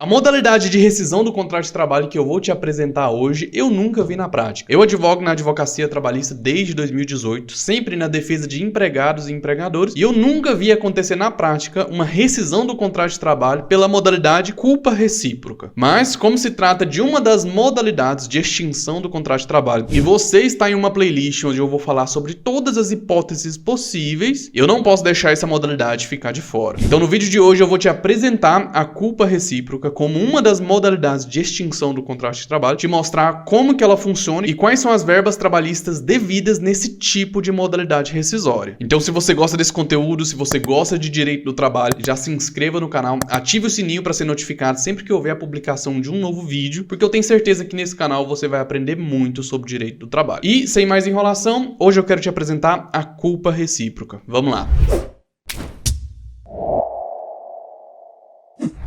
A modalidade de rescisão do contrato de trabalho que eu vou te apresentar hoje, eu nunca vi na prática. Eu advogo na advocacia trabalhista desde 2018, sempre na defesa de empregados e empregadores, e eu nunca vi acontecer na prática uma rescisão do contrato de trabalho pela modalidade culpa recíproca. Mas, como se trata de uma das modalidades de extinção do contrato de trabalho, e você está em uma playlist onde eu vou falar sobre todas as hipóteses possíveis, eu não posso deixar essa modalidade ficar de fora. Então, no vídeo de hoje eu vou te apresentar a culpa recíproca como uma das modalidades de extinção do contrato de trabalho, te mostrar como que ela funciona e quais são as verbas trabalhistas devidas nesse tipo de modalidade rescisória. Então, se você gosta desse conteúdo, se você gosta de direito do trabalho, já se inscreva no canal, ative o sininho para ser notificado sempre que houver a publicação de um novo vídeo, porque eu tenho certeza que nesse canal você vai aprender muito sobre direito do trabalho. E, sem mais enrolação, hoje eu quero te apresentar a culpa recíproca. Vamos lá!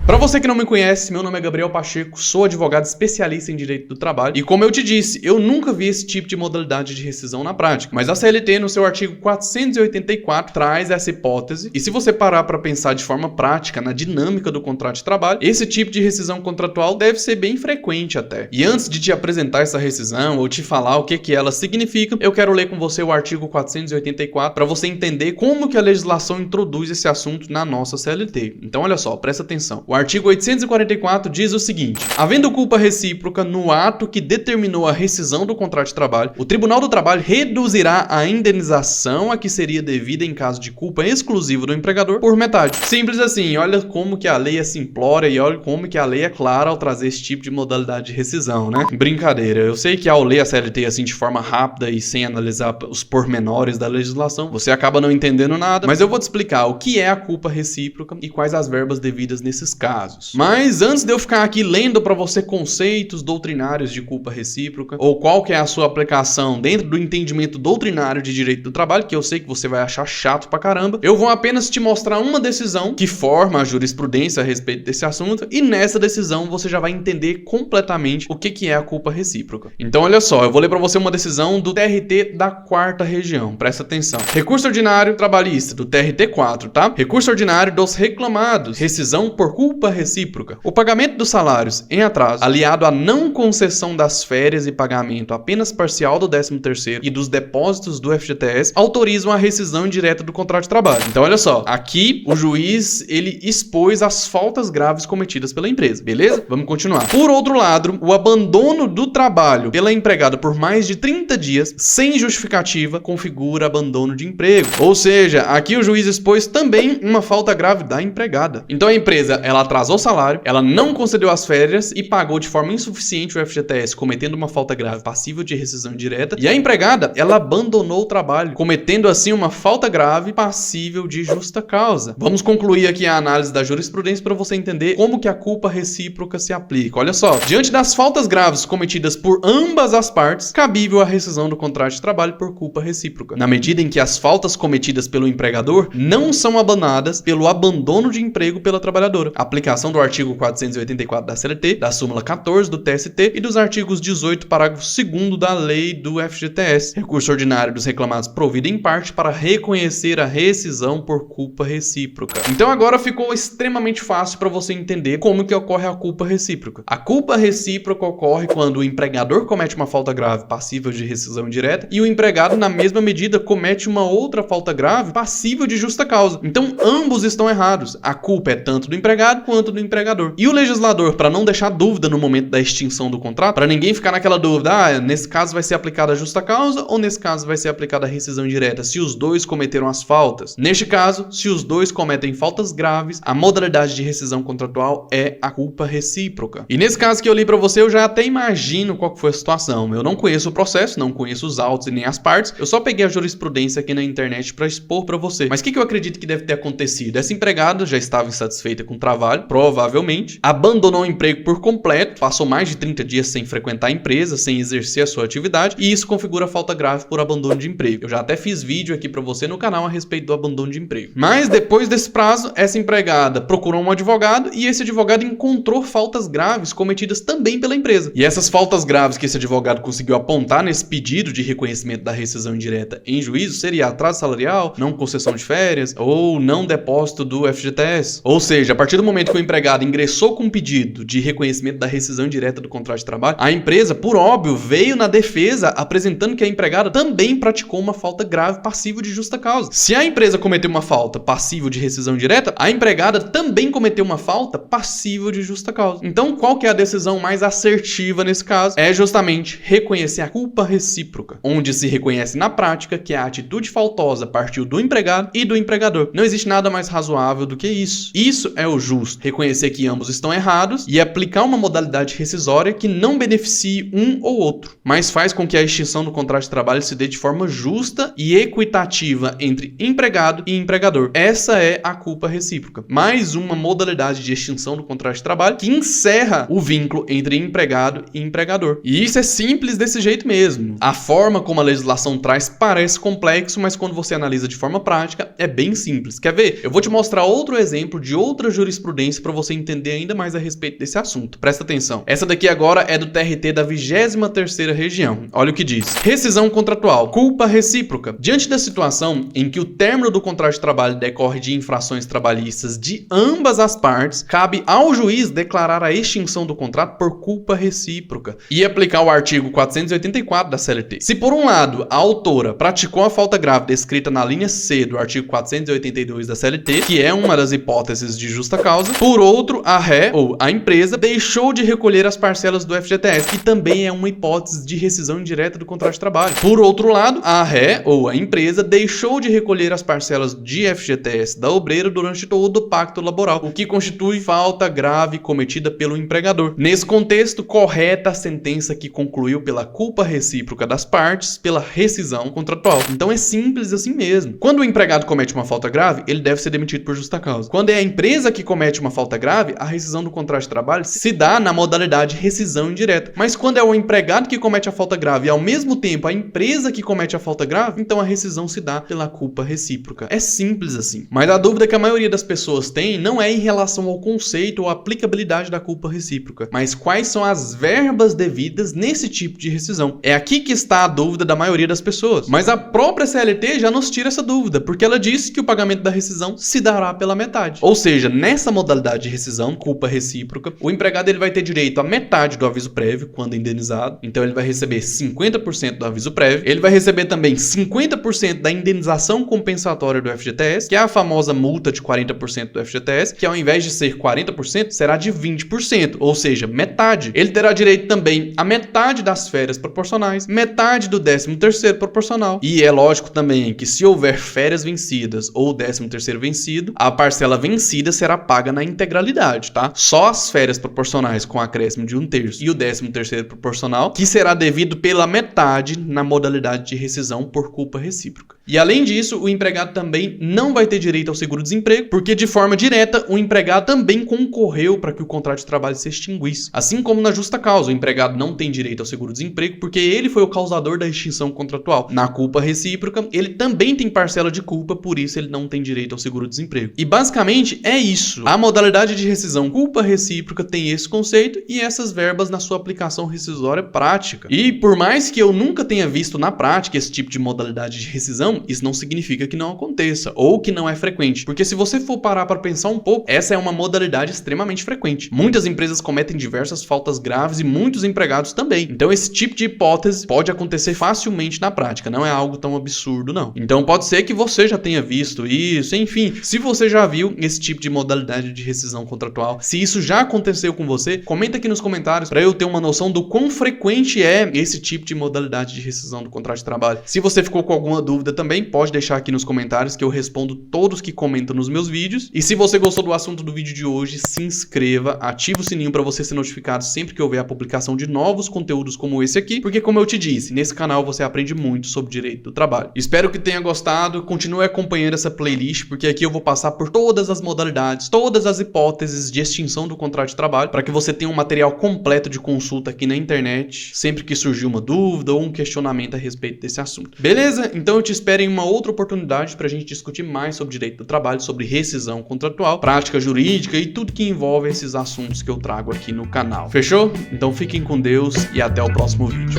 Para você que não me conhece, meu nome é Gabriel Pacheco, sou advogado especialista em direito do trabalho e, como eu te disse, eu nunca vi esse tipo de modalidade de rescisão na prática, mas a CLT no seu artigo 484 traz essa hipótese e, se você parar para pensar de forma prática na dinâmica do contrato de trabalho, esse tipo de rescisão contratual deve ser bem frequente até. E antes de te apresentar essa rescisão ou te falar o que ela significa, eu quero ler com você o artigo 484 para você entender como que a legislação introduz esse assunto na nossa CLT. Então, olha só, presta atenção. O artigo 844 diz o seguinte: havendo culpa recíproca no ato que determinou a rescisão do contrato de trabalho, o Tribunal do Trabalho reduzirá a indenização a que seria devida em caso de culpa exclusiva do empregador por metade. Simples assim, olha como que a lei é simplória e olha como que a lei é clara ao trazer esse tipo de modalidade de rescisão, né? Brincadeira, eu sei que ao ler a CLT assim de forma rápida e sem analisar os pormenores da legislação, você acaba não entendendo nada, mas eu vou te explicar o que é a culpa recíproca e quais as verbas devidas nesses casos. Mas antes de eu ficar aqui lendo para você conceitos doutrinários de culpa recíproca ou qual que é a sua aplicação dentro do entendimento doutrinário de direito do trabalho, que eu sei que você vai achar chato pra caramba, eu vou apenas te mostrar uma decisão que forma a jurisprudência a respeito desse assunto e nessa decisão você já vai entender completamente o que é a culpa recíproca. Então olha só, eu vou ler para você uma decisão do TRT da 4ª Região, presta atenção. Recurso ordinário trabalhista do TRT 4, tá? Recurso ordinário dos reclamados, rescisão por culpa recíproca. O pagamento dos salários em atraso, aliado à não concessão das férias e pagamento apenas parcial do 13º e dos depósitos do FGTS, autorizam a rescisão indireta do contrato de trabalho. Então, olha só, aqui o juiz, ele expôs as faltas graves cometidas pela empresa, beleza? Vamos continuar. Por outro lado, o abandono do trabalho pela empregada por mais de 30 dias, sem justificativa, configura abandono de emprego. Ou seja, aqui o juiz expôs também uma falta grave da empregada. Então, a empresa, ela atrasou o salário, ela não concedeu as férias e pagou de forma insuficiente o FGTS, cometendo uma falta grave passível de rescisão indireta, e a empregada, ela abandonou o trabalho, cometendo assim uma falta grave passível de justa causa. Vamos concluir aqui a análise da jurisprudência para você entender como que a culpa recíproca se aplica. Olha só, diante das faltas graves cometidas por ambas as partes, cabível a rescisão do contrato de trabalho por culpa recíproca, na medida em que as faltas cometidas pelo empregador não são abanadas pelo abandono de emprego pela trabalhadora. Aplicação do artigo 484 da CLT, da súmula 14 do TST e dos artigos 18, parágrafo 2º da lei do FGTS. Recurso ordinário dos reclamados provido em parte para reconhecer a rescisão por culpa recíproca. Então agora ficou extremamente fácil para você entender como que ocorre a culpa recíproca. A culpa recíproca ocorre quando o empregador comete uma falta grave passível de rescisão indireta e o empregado, na mesma medida, comete uma outra falta grave passível de justa causa. Então ambos estão errados. A culpa é tanto do empregado quanto do empregador. E o legislador, para não deixar dúvida no momento da extinção do contrato, para ninguém ficar naquela dúvida, nesse caso vai ser aplicada a justa causa ou nesse caso vai ser aplicada a rescisão indireta, se os dois cometeram as faltas. Neste caso, se os dois cometem faltas graves, a modalidade de rescisão contratual é a culpa recíproca. E nesse caso que eu li para você, eu já até imagino qual foi a situação. Eu não conheço o processo, não conheço os autos e nem as partes, eu só peguei a jurisprudência aqui na internet para expor para você. Mas o que eu acredito que deve ter acontecido? Essa empregada já estava insatisfeita com o trabalho, provavelmente, abandonou o emprego por completo, passou mais de 30 dias sem frequentar a empresa, sem exercer a sua atividade, e isso configura falta grave por abandono de emprego. Eu já até fiz vídeo aqui para você no canal a respeito do abandono de emprego. Mas depois desse prazo, essa empregada procurou um advogado e esse advogado encontrou faltas graves cometidas também pela empresa. E essas faltas graves que esse advogado conseguiu apontar nesse pedido de reconhecimento da rescisão indireta em juízo seria atraso salarial, não concessão de férias ou não depósito do FGTS. Ou seja, a partir do momento que o empregado ingressou com um pedido de reconhecimento da rescisão indireta do contrato de trabalho, a empresa, por óbvio, veio na defesa apresentando que a empregada também praticou uma falta grave passível de justa causa. Se a empresa cometeu uma falta passível de rescisão indireta, a empregada também cometeu uma falta passível de justa causa. Então, qual que é a decisão mais assertiva nesse caso? É justamente reconhecer a culpa recíproca, onde se reconhece na prática que a atitude faltosa partiu do empregado e do empregador. Não existe nada mais razoável do que isso. Isso é o justo. Reconhecer que ambos estão errados e aplicar uma modalidade rescisória que não beneficie um ou outro, mas faz com que a extinção do contrato de trabalho se dê de forma justa e equitativa entre empregado e empregador. Essa é a culpa recíproca. Mais uma modalidade de extinção do contrato de trabalho que encerra o vínculo entre empregado e empregador. E isso é simples desse jeito mesmo. A forma como a legislação traz parece complexo, mas quando você analisa de forma prática, é bem simples. Quer ver? Eu vou te mostrar outro exemplo de outra jurisprudência para você entender ainda mais a respeito desse assunto. Presta atenção. Essa daqui agora é do TRT da 23ª região. Olha o que diz. Rescisão contratual. Culpa recíproca. Diante da situação em que o término do contrato de trabalho decorre de infrações trabalhistas de ambas as partes, cabe ao juiz declarar a extinção do contrato por culpa recíproca e aplicar o artigo 484 da CLT. Se por um lado a autora praticou a falta grave descrita na linha C do artigo 482 da CLT, que é uma das hipóteses de justa causa, por outro, a ré ou a empresa deixou de recolher as parcelas do FGTS, que também é uma hipótese de rescisão indireta do contrato de trabalho. Por outro lado, a ré ou a empresa deixou de recolher as parcelas de FGTS da obreira durante todo o pacto laboral, o que constitui falta grave cometida pelo empregador. Nesse contexto, correta a sentença que concluiu pela culpa recíproca das partes pela rescisão contratual. Então é simples assim mesmo. Quando o empregado comete uma falta grave, ele deve ser demitido por justa causa. Quando é a empresa que comete uma falta grave, a rescisão do contrato de trabalho se dá na modalidade rescisão indireta. Mas quando é o empregado que comete a falta grave e ao mesmo tempo a empresa que comete a falta grave, então a rescisão se dá pela culpa recíproca. É simples assim. Mas a dúvida que a maioria das pessoas tem não é em relação ao conceito ou aplicabilidade da culpa recíproca, mas quais são as verbas devidas nesse tipo de rescisão. É aqui que está a dúvida da maioria das pessoas. Mas a própria CLT já nos tira essa dúvida, porque ela diz que o pagamento da rescisão se dará pela metade. Ou seja, nessa modalidade de rescisão, culpa recíproca, o empregado ele vai ter direito a metade do aviso prévio quando indenizado. Então ele vai receber 50% do aviso prévio. Ele vai receber também 50% da indenização compensatória do FGTS, que é a famosa multa de 40% do FGTS, que ao invés de ser 40%, será de 20%, ou seja, metade. Ele terá direito também a metade das férias proporcionais, metade do 13º proporcional. E é lógico também que se houver férias vencidas ou 13º vencido, a parcela vencida será paga na integralidade, tá? Só as férias proporcionais com acréscimo de 1/3 e o 13º proporcional, que será devido pela metade na modalidade de rescisão por culpa recíproca. E além disso, o empregado também não vai ter direito ao seguro-desemprego, porque de forma direta o empregado também concorreu para que o contrato de trabalho se extinguisse. Assim como na justa causa, o empregado não tem direito ao seguro-desemprego porque ele foi o causador da extinção contratual. Na culpa recíproca, ele também tem parcela de culpa, por isso ele não tem direito ao seguro-desemprego. E basicamente é isso. A modalidade de rescisão culpa recíproca tem esse conceito e essas verbas na sua aplicação rescisória prática. E por mais que eu nunca tenha visto na prática esse tipo de modalidade de rescisão, isso não significa que não aconteça ou que não é frequente. Porque se você for parar para pensar um pouco, essa é uma modalidade extremamente frequente. Muitas empresas cometem diversas faltas graves e muitos empregados também. Então esse tipo de hipótese pode acontecer facilmente na prática, não é algo tão absurdo não. Então pode ser que você já tenha visto isso, enfim, se você já viu esse tipo de modalidade de rescisão contratual, se isso já aconteceu com você, comenta aqui nos comentários para eu ter uma noção do quão frequente é esse tipo de modalidade de rescisão do contrato de trabalho. Se você ficou com alguma dúvida também, pode deixar aqui nos comentários que eu respondo todos que comentam nos meus vídeos. E se você gostou do assunto do vídeo de hoje, se inscreva, ativa o sininho para você ser notificado sempre que houver a publicação de novos conteúdos como esse aqui, porque como eu te disse, nesse canal você aprende muito sobre direito do trabalho. Espero que tenha gostado, continue acompanhando essa playlist, porque aqui eu vou passar por todas as modalidades, todas as hipóteses de extinção do contrato de trabalho, para que você tenha um material completo de consulta aqui na internet, sempre que surgir uma dúvida ou um questionamento a respeito desse assunto. Beleza? Então eu te espero em uma outra oportunidade para a gente discutir mais sobre direito do trabalho, sobre rescisão contratual, prática jurídica e tudo que envolve esses assuntos que eu trago aqui no canal. Fechou? Então fiquem com Deus e até o próximo vídeo.